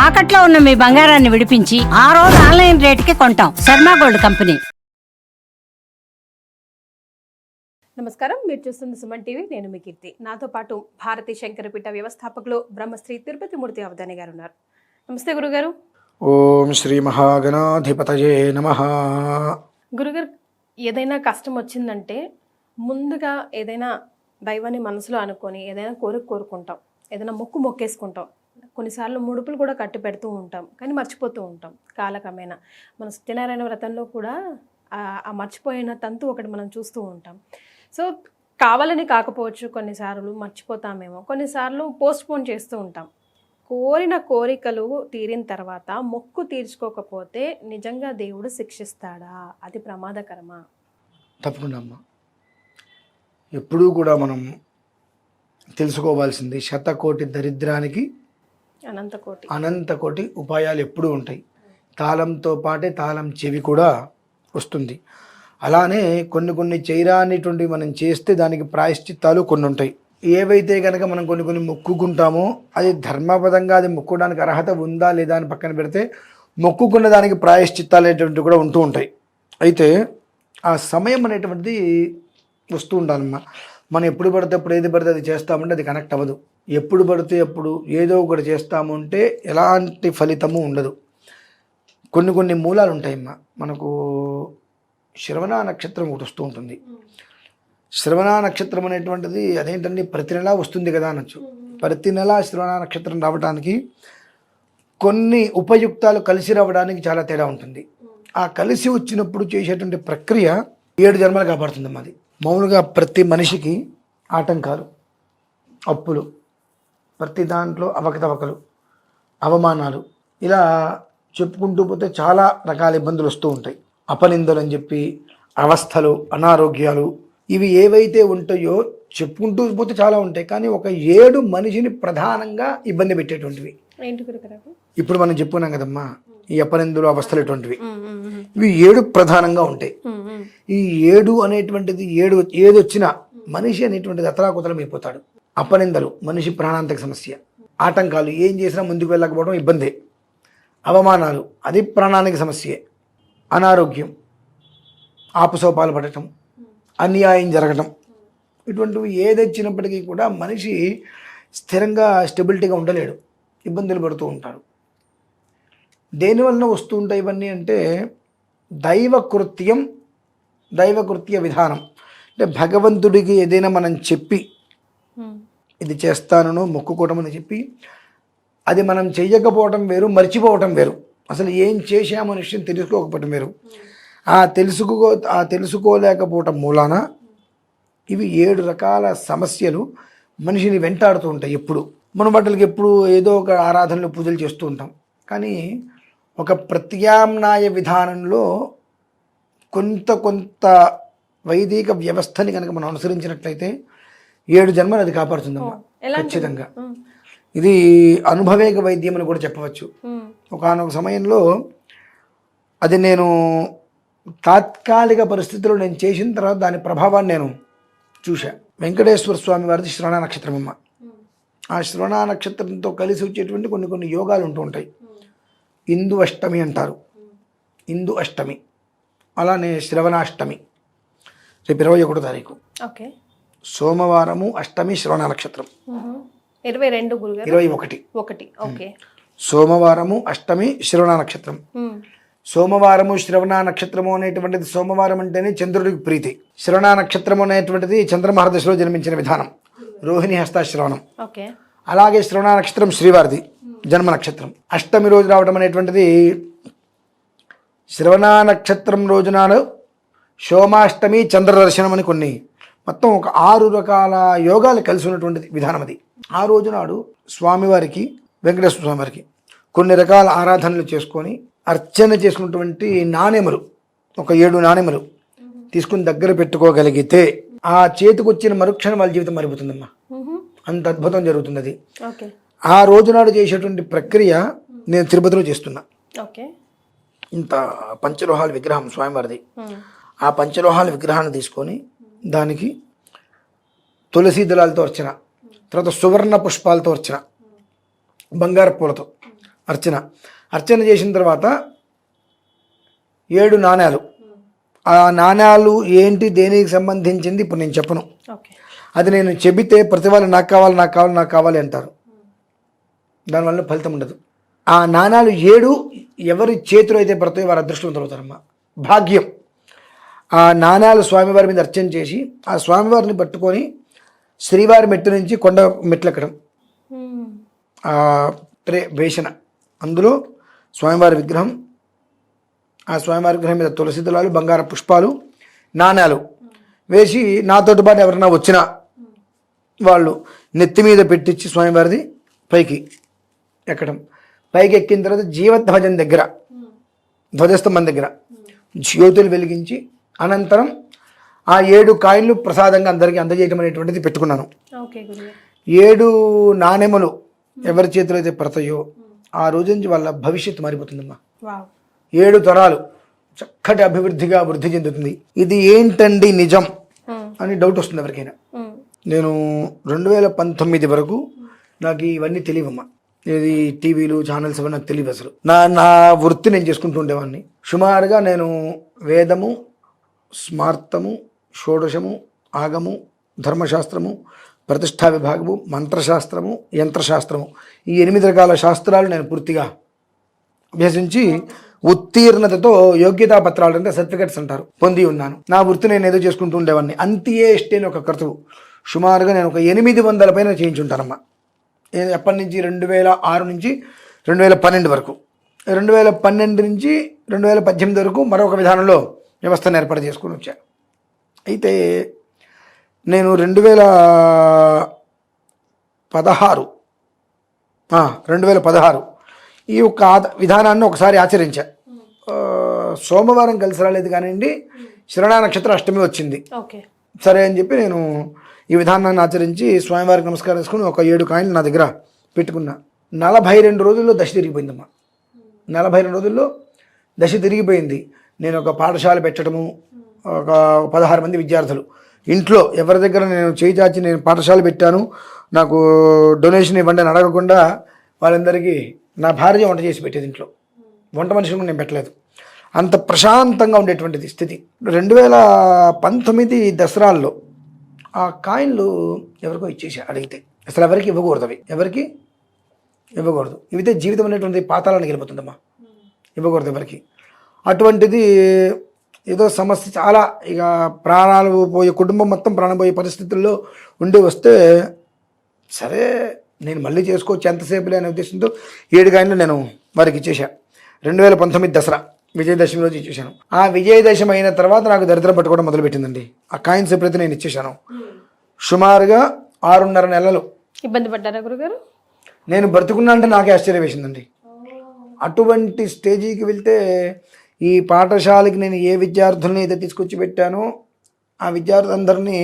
తాకట్లో ఉన్న మీ బంగారాన్ని విడిపించి ఆ రోజు ఆన్లైన్ రేటుకి కొంటాం. Sharma gold company. నమస్కారం, మీరు చూస్తుంది సుమన్ టీవీ. నేను మీ కీర్తి. నాతో పాటు భారతీ శంకరపీఠ వ్యవస్థాపకులు బ్రహ్మశ్రీ తిరుపతి మూర్తి అవధాని గారు ఉన్నారు. నమస్తే గురుగారు. ఓం శ్రీ మహాగణాధిపతయే నమః. గురుగారు, ఏదైనా కష్టం వచ్చిందంటే ముందుగా ఏదైనా దైవాన్ని మనసులో అనుకొని ఏదైనా కోరుకుంటాం, ఏదైనా మొక్కేసుకుంటాం. కొన్నిసార్లు ముడుపులు కూడా కట్టి పెడుతూ ఉంటాం, కానీ మర్చిపోతూ ఉంటాం. కాలక్రమేణా మన సత్యనారాయణ వ్రతంలో కూడా ఆ మర్చిపోయిన తంతు ఒకటి మనం చూస్తూ ఉంటాం. సో కావాలని కాకపోవచ్చు, కొన్నిసార్లు మర్చిపోతామేమో, కొన్నిసార్లు పోస్ట్పోన్ చేస్తూ ఉంటాం. కోరిన కోరికలు తీరిన తర్వాత మొక్కు తీర్చుకోకపోతే నిజంగా దేవుడు శిక్షిస్తాడా? అది ప్రమాదకరమా? తప్పకుండా అమ్మా. ఎప్పుడూ కూడా మనం తెలుసుకోవాల్సింది, శతకోటి దరిద్రానికి అనంతకోటి ఉపాయాలు ఎప్పుడూ ఉంటాయి. తాళంతో పాటే తాళం చెవి కూడా వస్తుంది. అలానే కొన్ని చేయరానిటువంటి మనం చేస్తే దానికి ప్రాయశ్చిత్తాలు కొన్ని ఉంటాయి. ఏవైతే కనుక మనం కొన్ని మొక్కుకుంటామో అది ధర్మపదంగా అది మొక్కడానికి అర్హత ఉందా లేదా అని పక్కన పెడితే మొక్కుకున్న దానికి ప్రాయశ్చిత్తాలు అనేటువంటివి కూడా ఉంటూ ఉంటాయి. అయితే ఆ సమయం అనేటువంటిది వస్తూ ఉండాలమ్మా. మనం ఎప్పుడు పడితే అప్పుడు ఏది పడితే అది చేస్తామంటే అది కనెక్ట్ అవ్వదు. ఎప్పుడు పడితే అప్పుడు ఏదో ఒకటి చేస్తాము అంటే ఎలాంటి ఫలితము ఉండదు. కొన్ని మూలాలు ఉంటాయమ్మా. మనకు శ్రవణ నక్షత్రం ఒకటి వస్తూ ఉంటుంది. శ్రవణ నక్షత్రం అనేటువంటిది అదేంటండి, ప్రతి నెలా వస్తుంది కదా అనొచ్చు. ప్రతి నెల శ్రవణ నక్షత్రం రావడానికి కొన్ని ఉపయుక్తాలు కలిసి రావడానికి చాలా తేడా ఉంటుంది. ఆ కలిసి వచ్చినప్పుడు చేసేటువంటి ప్రక్రియ 7 జన్మలు కాపాడుతుంది అమ్మా. అది మామూలుగా ప్రతి మనిషికి ఆటంకాలు, అప్పులు, ప్రతి దాంట్లో అవకతవకలు, అవమానాలు, ఇలా చెప్పుకుంటూ పోతే చాలా రకాల ఇబ్బందులు వస్తూ ఉంటాయి. అపనిందలు అని చెప్పి, అవస్థలు, అనారోగ్యాలు, ఇవి ఏవైతే ఉంటాయో చెప్పుకుంటూ పోతే చాలా ఉంటాయి. కానీ ఒక 7 మనిషిని ప్రధానంగా ఇబ్బంది పెట్టేటువంటివి. ఇప్పుడు మనం చెప్పుకున్నాం కదమ్మా, ఈ అపనిందలు, అవస్థలు ఇటువంటివి, ఇవి 7 ప్రధానంగా ఉంటాయి. ఈ 7 అనేటువంటిది ఏది వచ్చినా మనిషి అనేటువంటిది అతలాకుతలం అయిపోతాడు. అపనిందలు మనిషి ప్రాణాంతక సమస్య, ఆటంకాలు ఏం చేసినా ముందుకు వెళ్ళకపోవడం ఇబ్బందే, అవమానాలు అది ప్రాణానికి సమస్యే, అనారోగ్యం, ఆపుసోపాలు పడటం, అన్యాయం జరగటం, ఇటువంటివి ఏదొచ్చినప్పటికీ కూడా మనిషి స్థిరంగా స్టెబిలిటీగా ఉండలేడు, ఇబ్బందులు పడుతూ ఉంటాడు. దేనివల్ల వస్తూ ఉంటాయి ఇవన్నీ అంటే దైవకృత్య విధానం. అంటే భగవంతుడికి ఏదైనా మనం చెప్పి ఇది చేస్తానో మొక్కుకోవటం అని చెప్పి అది మనం చెయ్యకపోవటం వేరు, మర్చిపోవటం వేరు. అసలు ఏం చేశామనే విషయం తెలుసుకోకపోవటం వేరు. ఆ తెలుసుకోలేకపోవటం మూలాన ఇవి 7 రకాల సమస్యలు మనిషిని వెంటాడుతూ ఉంటాయి. ఎప్పుడు మన వాటికి ఎప్పుడు ఏదో ఒక ఆరాధనలు, పూజలు చేస్తూ ఉంటాం. కానీ ఒక ప్రత్యామ్నాయ విధానంలో కొంత వైదిక వ్యవస్థని కనుక మనం అనుసరించినట్లయితే 7 జన్మలు అది కాపాడుతుందమ్మా ఖచ్చితంగా. ఇది అనుభవేక వైద్యం అని కూడా చెప్పవచ్చు. ఒకానొక సమయంలో అది నేను తాత్కాలిక పరిస్థితుల్లో నేను చేసిన తర్వాత దాని ప్రభావాన్ని నేను చూశా. వెంకటేశ్వర స్వామి వారిది శ్రవణ నక్షత్రం అమ్మ. ఆ శ్రవణ నక్షత్రంతో కలిసి వచ్చేటువంటి కొన్ని యోగాలు ఉంటూ ఉంటాయి. ఇందు అష్టమి అంటారు, ఇందు అష్టమి. అలానే శ్రవణాష్టమి రేపు 21వ తారీఖు, సోమవారము అష్టమి, శ్రవణ నక్షత్రం 21. సోమవారము అష్టమి, శ్రవణ నక్షత్రం. సోమవారము శ్రవణ నక్షత్రము అనేటువంటిది, సోమవారం అంటేనే చంద్రుడికి ప్రీతి. శ్రవణ నక్షత్రం అనేటువంటిది చంద్రమహర్దశలో జన్మించిన విధానం, రోహిణి హస్తాశ్రవణం. అలాగే శ్రవణ నక్షత్రం శ్రీవారిది జన్మ నక్షత్రం. అష్టమి రోజు రావడం అనేటువంటిది శ్రవణ నక్షత్రం రోజునాడు సోమాష్టమి, చంద్రదర్శనం అని కొన్ని మొత్తం ఒక 6 రకాల యోగాలు కలిసి ఉన్నటువంటి విధానం అది. ఆ రోజునాడు స్వామివారికి, వెంకటేశ్వర స్వామి వారికి కొన్ని రకాల ఆరాధనలు చేసుకొని అర్చన చేసుకున్నటువంటి నాణెములు, ఒక 7 నాణెములు తీసుకుని దగ్గర పెట్టుకోగలిగితే ఆ చేతికి వచ్చిన మరుక్షణం వాళ్ళ జీవితం మారిపోతుందమ్మా. అంత అద్భుతం జరుగుతుంది అది. ఆ రోజునాడు చేసేటువంటి ప్రక్రియ నేను తిరుపతిలో చేస్తున్నా. ఇంత పంచలోహాల విగ్రహం స్వామివారిది. ఆ పంచలోహాల విగ్రహాన్ని తీసుకొని దానికి తులసి దళాలతో అర్చన, తర్వాత సువర్ణ పుష్పాలతో అర్చన, బంగారు పూలతో అర్చన చేసిన తర్వాత 7 నాణ్యాలు. ఆ నాణ్యాలు ఏంటి, దేనికి సంబంధించింది ఇప్పుడు నేను చెప్పను. ఓకే. అది నేను చెబితే ప్రతి వాళ్ళు నాకు కావాలి అంటారు. దానివల్ల ఫలితం ఉండదు. ఆ నాణ్యాలు 7 ఎవరి చేతిలో అయితే పడతాయో వారు అదృష్టవంతులు అవుతారమ్మా. భాగ్యం. ఆ నాణ్యాలు స్వామివారి మీద అర్చన చేసి ఆ స్వామివారిని పట్టుకొని శ్రీవారి మెట్టు నుంచి కొండ మెట్లు ఎక్కడం, ఆ వేషన అందులో స్వామివారి విగ్రహం, ఆ స్వామివారి విగ్రహం మీద తులసి దళాలు, బంగార పుష్పాలు, నాణ్యాలు వేసి నాతోటి పాటు ఎవరైనా వచ్చినా వాళ్ళు నెత్తి మీద పెట్టించి స్వామివారిది పైకి ఎక్కడం. పైకి ఎక్కిన తర్వాత జీవధ్వజం దగ్గర, ధ్వజస్తంభం దగ్గర జ్యోతులు వెలిగించి అనంతరం ఆ 7 కాయిన్లు ప్రసాదంగా అందరికీ అందజేయటం అనేటువంటిది పెట్టుకున్నాను. 7 నాణెములు ఎవరి చేతిలో అయితే పడతాయో ఆ రోజు నుంచి వాళ్ళ భవిష్యత్తు మారిపోతుందమ్మా. 7 తరాలు చక్కటి అభివృద్ధిగా వృద్ధి చెందుతుంది. ఇది ఏంటండి నిజం అని డౌట్ వస్తుంది ఎవరికైనా. నేను 2019 వరకు నాకు ఇవన్నీ తెలియవమ్మా. ఇది టీవీలు ఛానల్స్ ఇవన్నీ నాకు తెలియదు అసలు. నా వృత్తి నేను చేసుకుంటూ ఉండేవాడిని. సుమారుగా నేను వేదము, స్మార్తము, షోడశము, ఆగము, ధర్మశాస్త్రము, ప్రతిష్టా విభాగము, మంత్రశాస్త్రము, యంత్రశాస్త్రము, ఈ 8 రకాల శాస్త్రాలు నేను పూర్తిగా అభ్యసించి ఉత్తీర్ణతతో యోగ్యతా పత్రాలు అంటే సర్టిఫికెట్స్ అంటారు పొంది ఉన్నాను. నా వృత్తి నేను ఏదో చేసుకుంటూ ఉండేవాడిని. అంత్యే ఇష్టేని ఒక క్రతువు సుమారుగా నేను ఒక 800 పైన చేయించుంటానమ్మా. ఎప్పటి నుంచి 2006 నుంచి 2012 వరకు, 2012 నుంచి 2018 వరకు మరొక విధానంలో వ్యవస్థను ఏర్పాటు చేసుకుని వచ్చాను. అయితే నేను 2016 ఈ యొక్క విధానాన్ని ఒకసారి ఆచరించా. సోమవారం కలిసి రాలేదు కానివ్వండి, శ్రవణ నక్షత్ర అష్టమి వచ్చింది. సరే అని చెప్పి నేను ఈ విధానాన్ని ఆచరించి స్వామివారికి నమస్కారం చేసుకుని ఒక 7 కాయిన్లు నా దగ్గర పెట్టుకున్నా. 42 రోజుల్లో దశ తిరిగిపోయిందమ్మా. 42 రోజుల్లో దశ తిరిగిపోయింది. నేను ఒక పాఠశాల పెట్టడము, ఒక 16 మంది విద్యార్థులు ఇంట్లో ఎవరి దగ్గర నేను చేయి చాచి నేను పాఠశాల పెట్టాను, నాకు డొనేషన్ ఇవ్వండి అని అడగకుండా వాళ్ళందరికీ నా భార్య వంట చేసి పెట్టేది. ఇంట్లో వంట మనిషిని నేను పెట్టలేదు. అంత ప్రశాంతంగా ఉండేటువంటిది స్థితి. 2019 దసరాల్లో ఆ కాయిన్లు ఎవరికో ఇచ్చేసి అడిగితే అసలు ఎవరికి ఇవ్వకూడదు, అవి ఎవరికి ఇవ్వకూడదు. ఇవితే జీవితం అనేటువంటి పాతాళానికి వెళ్ళిపోతుందమ్మా. ఇవ్వకూడదు ఎవరికి. అటువంటిది ఏదో సమస్య చాలా, ఇక ప్రాణాలు పోయే, కుటుంబం మొత్తం ప్రాణం పోయే పరిస్థితుల్లో ఉండి వస్తే సరే నేను మళ్ళీ చేసుకోవచ్చు ఎంతసేపులే అనే ఉద్దేశంతో 7 కాయిన్లు నేను వారికి ఇచ్చేసా. 2019 దసరా విజయదశమి రోజు ఇచ్చేసాను. ఆ విజయదశమి అయిన తర్వాత నాకు దరిద్రం పట్టుకోవడం మొదలుపెట్టిందండి. ఆ కాయిన్స్ ఎప్పుడైతే నేను ఇచ్చేసాను సుమారుగా 6.5 నెలలు ఇబ్బంది పడ్డారా గురుగారు? నేను బ్రతుకున్నా అంటే నాకే ఆశ్చర్యం వేసిందండి. అటువంటి స్టేజీకి వెళ్తే ఈ పాఠశాలకి నేను ఏ విద్యార్థుల్ని అయితే తీసుకొచ్చి పెట్టానో ఆ విద్యార్థులందరినీ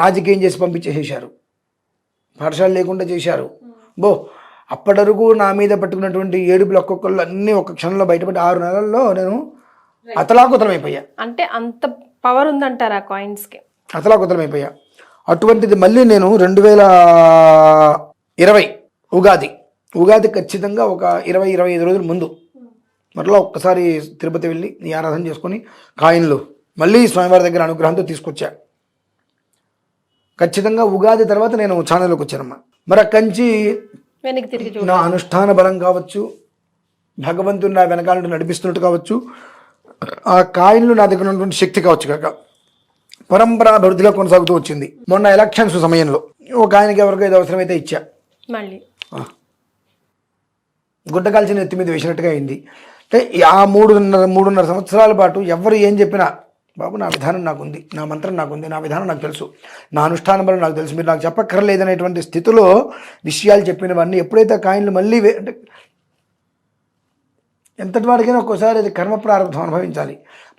రాజకీయం చేసి పంపించేసేశారు. పాఠశాల లేకుండా చేశారు. అప్పటి వరకు నా మీద పట్టుకున్నటువంటి ఏడుపులు ఒక్కొక్కళ్ళు అన్నీ ఒక క్షణంలో బయటపడి 6 నెలల్లో నేను అతలాకుతలమైపోయా. అంటే అంత పవర్ ఉందంటారా కాయిన్స్కి? అతలాకుతలమైపోయా. అటువంటిది మళ్ళీ నేను 2020 ఉగాది ఖచ్చితంగా ఒక 20-25 రోజుల ముందు మరలా ఒక్కసారి తిరుపతి వెళ్ళి ఈ ఆరాధన చేసుకొని కాయిన్లు మళ్ళీ స్వామివారి దగ్గర అనుగ్రహంతో తీసుకొచ్చా. ఖచ్చితంగా ఉగాది తర్వాత నేను ఛానల్లోకి వచ్చానమ్మా. మరి అక్కడి నుంచి నా అనుష్ఠాన బలం కావచ్చు, భగవంతుడు నా వెనకాల నడిపిస్తున్నట్టు కావచ్చు, ఆ కాయిన్లు నా దగ్గర ఉన్నటువంటి శక్తి కావచ్చు కాక పరంపరాభివృద్ధిగా కొనసాగుతూ వచ్చింది. మొన్న ఎలక్షన్స్ సమయంలో ఒక ఆయనకి ఎవరికో ఏదో అవసరమైతే ఇచ్చా, మళ్ళీ గుడ్డ కాల్చిన ఎత్తి మీద వేసినట్టుగా అయింది. అంటే ఆ 3.5 సంవత్సరాల పాటు ఎవరు ఏం చెప్పినా బాబు నా విధానం నాకుంది, నా మంత్రం నాకుంది, నా విధానం నాకు తెలుసు, నా అనుష్ఠానం వల్ల నాకు తెలుసు, మీరు నాకు చెప్పక్కర్లేదనేటువంటి స్థితిలో విషయాలు చెప్పినవన్నీ ఎప్పుడైతే కాయిన్లు మళ్ళీ అంటే ఎంతటి వాడికైనా ఒక్కోసారి అది కర్మ ప్రారంభం అనుభవించాలి.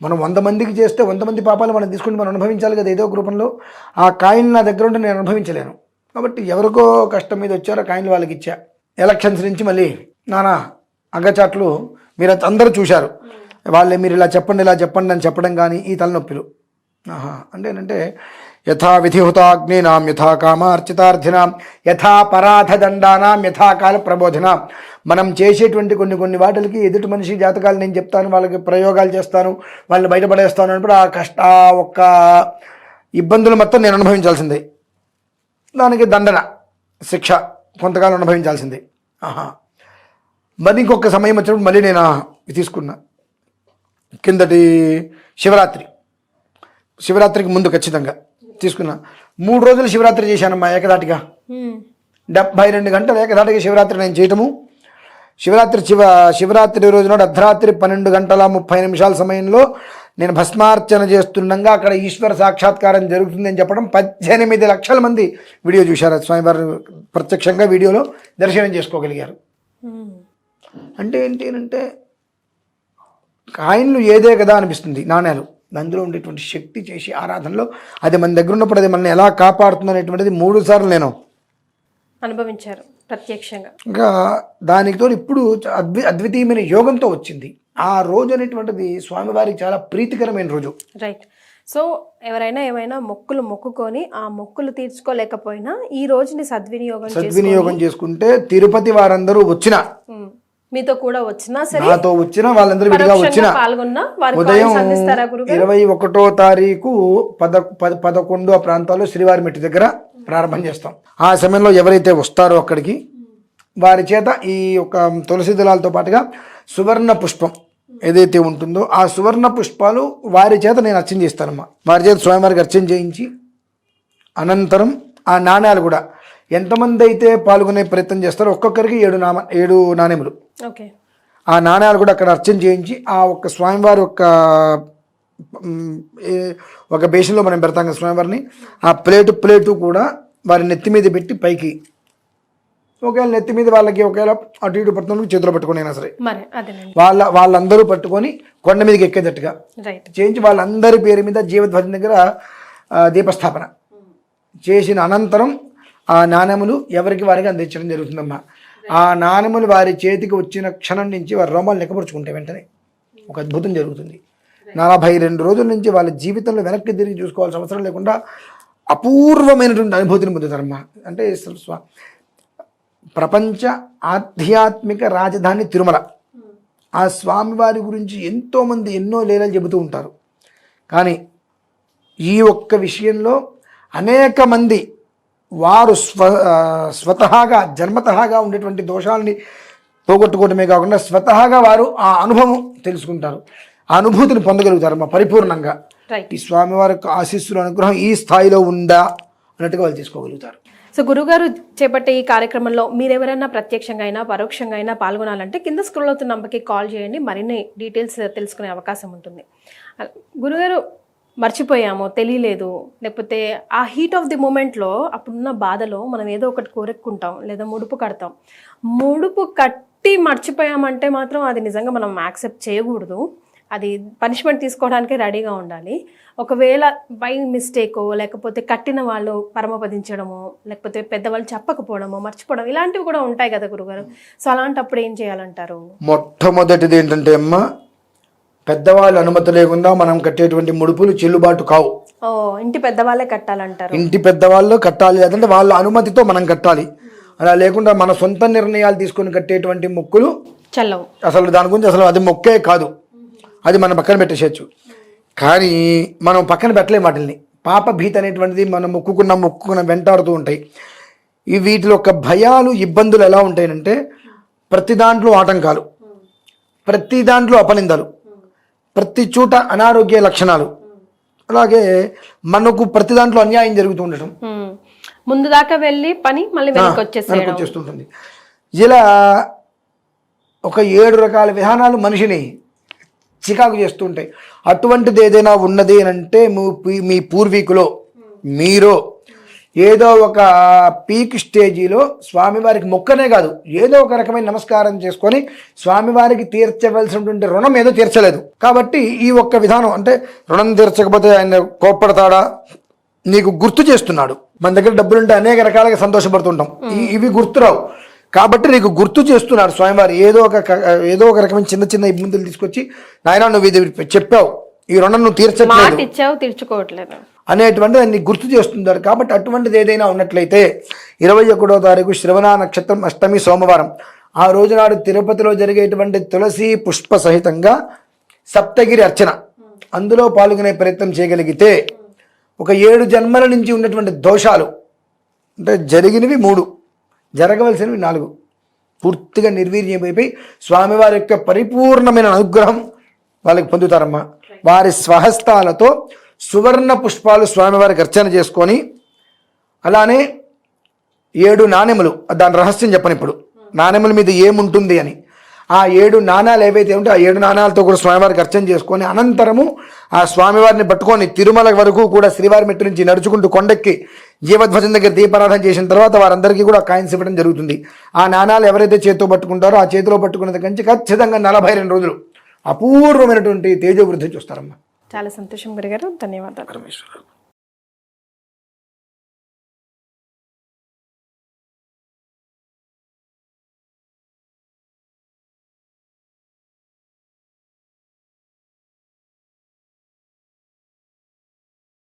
మనం 100 మందికి చేస్తే 100 మంది పాపాలు మనం తీసుకుంటే మనం అనుభవించాలి కదా ఏదో ఒక రూపంలో. ఆ కాయిన్ నా దగ్గర ఉంటే నేను అనుభవించలేను. కాబట్టి ఎవరికో కష్టం మీద వచ్చారో కాయిన్లు వాళ్ళకి ఇచ్చా. ఎలక్షన్స్ నుంచి మళ్ళీ నానా అగ్గచాట్లు మీరు అందరూ చూశారు. వాళ్ళే మీరు ఇలా చెప్పండి అని చెప్పడం కానీ ఈ తలనొప్పిలు అంటే ఏంటంటే యథా విధిహుతాగ్నీనాం యథా కామార్చితార్థినాం యథా పరాధదండానాం యథా కాల ప్రబోధనాం. మనం చేసేటువంటి కొన్ని వాటికి ఎదుటి మనిషి జాతకాలు నేను చెప్తాను, వాళ్ళకి ప్రయోగాలు చేస్తాను, వాళ్ళని బయటపడేస్తాను అన్నప్పుడు ఆ ఒక్క ఇబ్బందులు మొత్తం నేను అనుభవించాల్సిందే. దానికి దండన శిక్ష కొంతకాలం అనుభవించాల్సిందే. మరి ఇంకొక సమయం వచ్చినప్పుడు మళ్ళీ నేను తీసుకున్నా. కిందటి శివరాత్రికి ముందు ఖచ్చితంగా తీసుకున్నా. 3 రోజులు శివరాత్రి చేశానమ్మా ఏకదాటిగా. 72 గంటలు ఏకదాటిగా శివరాత్రి నేను చేయటము. శివరాత్రి రోజు నాడు అర్ధరాత్రి 12 గంటల 30 నిమిషాల సమయంలో నేను భస్మార్చన చేస్తుండగా అక్కడ ఈశ్వర సాక్షాత్కారం జరుగుతుందని చెప్పడం 18 లక్షల మంది వీడియో చూశారు. స్వామివారు ప్రత్యక్షంగా వీడియోలో దర్శనం చేసుకోగలిగారు. అంటే ఏంటి అంటే కాయిన్లు ఏదే కదా అనిపిస్తుంది, నాణ్యాలు. అందులో ఉండేటువంటి శక్తి చేసి ఆరాధనలో అది మన దగ్గర ఉన్నప్పుడు అది మనల్ని ఎలా కాపాడుతుంది అనేటువంటిది 3 సార్లు నేను అనుభవించారు ప్రత్యక్షంగా. ఇంకా దానితో ఇప్పుడు అద్వితీయమైన యోగంతో వచ్చింది. ఆ రోజు అనేటువంటిది స్వామివారికి చాలా ప్రీతికరమైన రోజు. రైట్. సో ఎవరైనా ఏమైనా మొక్కులు మొక్కుకొని ఆ మొక్కులు తీర్చుకోలేకపోయినా ఈ రోజుని సద్వినియోగం చేసుకుంటే తిరుపతి వారందరూ వచ్చిన మీతో కూడా వచ్చినా సరే, నాతో వచ్చిన వాళ్ళందరూ విడిగా వచ్చిన పాల్గొన్నా ఉదయం 21వ తారీఖు 11 ఆ ప్రాంతాల్లో శ్రీవారి మెట్టు దగ్గర ప్రారంభం చేస్తాం. ఆ సమయంలో ఎవరైతే వస్తారో అక్కడికి వారి చేత ఈ యొక్క తులసి దళాలతో పాటుగా సువర్ణ పుష్పం ఏదైతే ఉంటుందో ఆ సువర్ణ పుష్పాలు వారి చేత నేను అర్చన చేస్తానమ్మా. వారి చేత స్వామివారికి అర్చన చేయించి అనంతరం ఆ నాణ్యాలు కూడా ఎంతమంది అయితే పాల్గొనే ప్రయత్నం చేస్తారో ఒక్కొక్కరికి 7 నాణ్యములు, ఆ నాణ్యాలు కూడా అక్కడ అర్చన చేయించి ఆ ఒక్క స్వామివారి ఒక బేషన్లో మనం పెడతాం కదా స్వామివారిని, ఆ ప్లేటు కూడా వారి నెత్తి మీద పెట్టి పైకి, ఒకవేళ నెత్తి మీద వాళ్ళకి ఒకవేళ అటు ఇటు పడుతున్నప్పుడు చేతిలో పట్టుకుని అయినా సరే వాళ్ళందరూ పట్టుకొని కొండ మీదకి ఎక్కేటట్టుగా చేయించి వాళ్ళందరి పేరు మీద జీవధ్వజం దగ్గర దీపస్థాపన చేసిన అనంతరం ఆ నాణెములు ఎవరికి వారికి అందించడం జరుగుతుందమ్మా. ఆ నాణెములు వారి చేతికి వచ్చిన క్షణం నుంచి వారి రోమాలు లెక్కపరుచుకుంటే వెంటనే ఒక అద్భుతం జరుగుతుంది. 42 రోజుల నుంచి వాళ్ళ జీవితంలో వెనక్కి తిరిగి చూసుకోవాల్సిన అవసరం లేకుండా అపూర్వమైనటువంటి అనుభూతిని పొందుతారమ్మా. అంటే ప్రపంచ ఆధ్యాత్మిక రాజధాని తిరుమల. ఆ స్వామివారి గురించి ఎంతోమంది ఎన్నో లీలలు చెబుతూ ఉంటారు. కానీ ఈ ఒక్క విషయంలో అనేక మంది వారు స్వతహాగా జన్మతహాగా ఉండేటువంటి దోషాలని పోగొట్టుకోవటమే కాకుండా స్వతహాగా వారు ఆ అనుభవం తెలుసుకుంటారు, ఆ అనుభూతిని పొందగలుగుతారు మా పరిపూర్ణంగా. ఈ స్వామివారి ఆశీస్సుల అనుగ్రహం ఈ స్థాయిలో ఉందా అన్నట్టుగా వాళ్ళు తీసుకోగలుగుతారు. సో గురుగారు చేపట్టే ఈ కార్యక్రమంలో మీరెవరైనా ప్రత్యక్షంగా అయినా పరోక్షంగా అయినా పాల్గొనాలంటే కింద స్క్రోల్ అవుతున్న నంబర్కి కాల్ చేయండి, మరిన్ని డీటెయిల్స్ తెలుసుకునే అవకాశం ఉంటుంది. గురుగారు మర్చిపోయాము, తెలియలేదు, లేకపోతే ఆ హీట్ ఆఫ్ ది మూమెంట్లో అప్పుడున్న బాధలో మనం ఏదో ఒకటి కోరెక్కుంటాం లేదా ముడుపు కడతాం. ముడుపు కట్టి మర్చిపోయామంటే మాత్రం అది నిజంగా మనం యాక్సెప్ట్ చేయకూడదు. అది పనిష్మెంట్ తీసుకోవడానికి రెడీగా ఉండాలి. ఒకవేళ బై మిస్టేకో లేకపోతే కట్టిన వాళ్ళు పరమపదించడమో లేకపోతే పెద్దవాళ్ళు చెప్పకపోవడమో మర్చిపోవడం ఇలాంటివి కూడా ఉంటాయి కదా గురుగారు. సో అలాంటప్పుడు ఏం చేయాలంటారు? మొట్టమొదటిది ఏంటంటే అమ్మ, పెద్దవాళ్ళ అనుమతి లేకుండా మనం కట్టేటువంటి ముడుపులు చెల్లుబాటు కావు. ఇంటి పెద్దవాళ్ళే కట్టాలంటారు. ఇంటి పెద్దవాళ్ళు కట్టాలి, అదంటే వాళ్ళ అనుమతితో మనం కట్టాలి. అలా లేకుండా మన సొంత నిర్ణయాలు తీసుకొని కట్టేటువంటి మొక్కులు చల్లవు. అసలు దాని గురించి అసలు అది మొక్కే కాదు, అది మనం పక్కన పెట్టేసేయచ్చు. కానీ మనం పక్కన పెట్టలేము వాటిని. పాప భీతి అనేటువంటిది మనం మొక్కుకున్న వెంటాడుతూ ఉంటాయి. ఈ వీటిలో ఒక భయాలు ఇబ్బందులు ఎలా ఉంటాయంటే ప్రతి దాంట్లో ఆటంకాలు, ప్రతి దాంట్లో అపనిందలు, ప్రతి చోట అనారోగ్య లక్షణాలు, అలాగే మనకు ప్రతి దాంట్లో అన్యాయం జరుగుతూ ఉండటం, ముందు దాకా వెళ్ళి పని మళ్ళీ వచ్చేస్తుంటుంది. ఇలా ఒక 7 రకాల విధానాలు మనిషిని చికాకు చేస్తూ ఉంటాయి. అటువంటిది ఏదైనా ఉన్నది అని అంటే మీ పూర్వీకులో మీరు ఏదో ఒక పీక్ స్టేజీలో స్వామివారికి మొక్కనే కాదు ఏదో ఒక రకమైన నమస్కారం చేసుకొని స్వామివారికి తీర్చవలసినటువంటి రుణం ఏదో తీర్చలేదు కాబట్టి ఈ ఒక్క విధానం, అంటే రుణం తీర్చకపోతే ఆయన కోప్పడతాడా, నీకు గుర్తు చేస్తున్నాడు. మన దగ్గర డబ్బులుంటే అనేక రకాలుగా సంతోషపడుతుంటాం, ఇవి గుర్తురావు కాబట్టి నీకు గుర్తు చేస్తున్నాడు స్వామివారు. ఏదో ఒక రకమైన చిన్న ఇబ్బందులు తీసుకొచ్చి నాయన నువ్వు ఇది చెప్పావు, ఈ రుణం నువ్వు తీర్చట్లేదు, తీర్చుకోవట్లేదు అనేటువంటి దాన్ని గుర్తు చేస్తుంటారు. కాబట్టి అటువంటిది ఏదైనా ఉన్నట్లయితే 21వ తారీఖు శ్రవణ నక్షత్రం అష్టమి సోమవారం ఆ రోజునాడు తిరుపతిలో జరిగేటువంటి తులసి పుష్ప సహితంగా సప్తగిరి అర్చన అందులో పాల్గొనే ప్రయత్నం చేయగలిగితే ఒక 7 జన్మల నుంచి ఉన్నటువంటి దోషాలు అంటే జరిగినవి 3, జరగవలసినవి 4 పూర్తిగా నిర్వీర్యమైపోయి స్వామివారి యొక్క పరిపూర్ణమైన అనుగ్రహం వాళ్ళకి పొందుతారమ్మా. వారి స్వహస్తాలతో సువర్ణ పుష్పాలు స్వామివారికి అర్చన చేసుకొని అలానే 7 నాణెములు, దాని రహస్యం చెప్పను ఇప్పుడు, నాణెముల మీద ఏముంటుంది అని. ఆ 7 నాణాలు ఏవైతే ఉంటే ఆ 7 నాణాలతో కూడా స్వామివారికి అర్చన చేసుకొని అనంతరము ఆ స్వామివారిని పట్టుకొని తిరుమల వరకు కూడా శ్రీవారి మెట్టు నుంచి నడుచుకుంటూ కొండెక్కి జీవధ్వజం దగ్గర దీపారాధన చేసిన తర్వాత వారందరికీ కూడా కాయిన్స్ ఇవ్వడం జరుగుతుంది. ఆ నాణాలు ఎవరైతే చేతితో పట్టుకుంటారో ఆ చేతిలో పట్టుకున్నది కంచి ఖచ్చితంగా 42 రోజులు అపూర్వమైనటువంటి తేజోవృద్ధి చూస్తారమ్మా. చాలా సంతోషం గురుగారు, ధన్యవాదాలు. పరమేశ్వర.